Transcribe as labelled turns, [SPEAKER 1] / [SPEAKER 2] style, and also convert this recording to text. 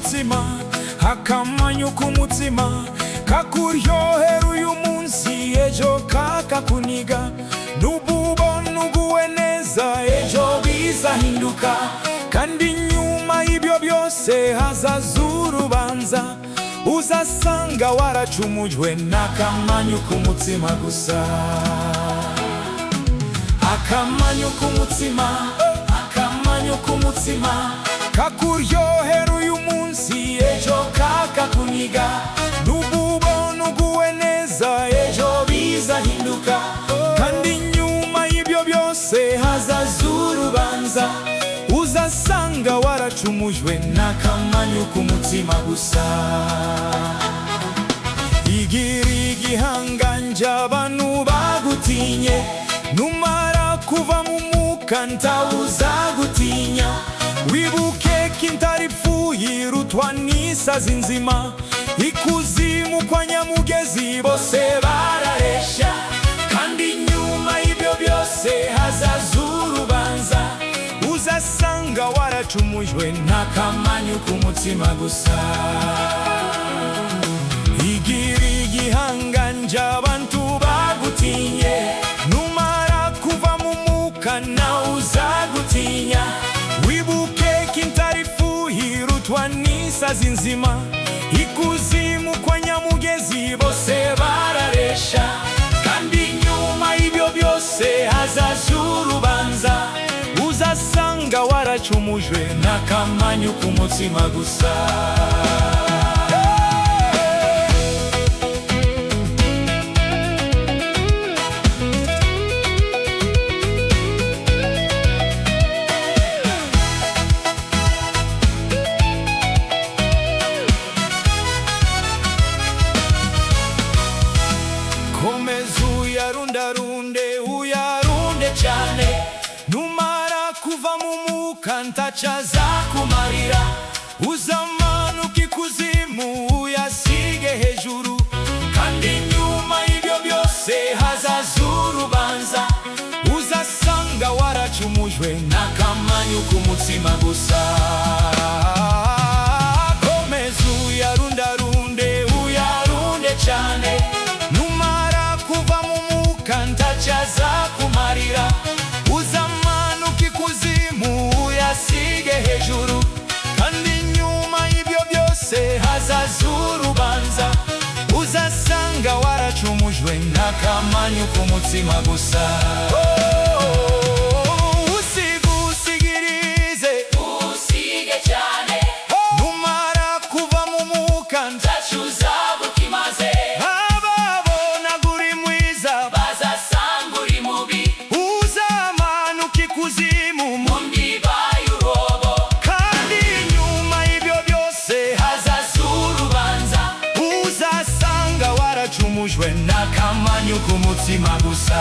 [SPEAKER 1] kumutima, akamanyu kumutima, kakuryohera uyu munsi ejo kakakuniga, nububona uguwe neza ejo bizahinduka, kandi nyuma y'ibyo byose hazaza urubanza, uzasanga waracumujwe n'akamanyu kumutima gusa. Akamanyu kumutima, akamanyu kumutima, kakuryohera uyu munsi ejo kakakuniga, nububona uguwe neza ejo bizahinduka, kandi nyuma y'ibyo byose hazaza urubanza, uzasanga waracumujwe n'akamanyu kumutima gusa. Igira igihangange abantu bagutinye, numara kuva mu mwuka ntawuzagutinya, wibuke ko intaripfuye irutwa n'isazi nzima, ikuzimu kwa Nyamugezi bose bararesha, kandi nyuma y'ibyo byose hazaza urubanza, uzasanga waracumujwe n'akamanyu kumutima gusa. Igira igihangange abantu bagutinye, numara kuva mu mwuka ntawuzagutinya, wibuke ko intaripfuye irutwa n'isazi nzima, ikuzimu kwa Nyamugezi bose bararesha, kandi nyuma y'ibyo byose hazaza urubanza, uzasanga waracumujwe n'akamanyu kumutima gusa. Komeza uyarundarunde, uyarunde cyane, numara kuva mu mwuka ntacyo azakumarira, uzamanuka ikuzimu uyasige hejuru, kandi nyuma y'ibyo byose hazaza urubanza, uzasanga waracumujwe n'akamanyu kumutima gusa. Komeza uyarundarunde, uyarunde cyane, numara kuva mu mwuka ntacyo azakumarira, uzamanuka ikuzimu uyasige hejuru, kandi nyuma y'ibyo byose hazaza urubanza, uzasanga waracumujwe n'akamanyu kumutima gusa. Usigirize, usige cyane, numara kuva mu mwuka ntacyo uzaba ukimaze, ababona uri mwiza bazasanga uri mubi, uzamanuka ikuzimu mu ndiba y'uruhobo, kandi nyuma y'ibyo byose hazaza urubanza, uzasanga waracumujwe n'akamanyu kumutima gusa.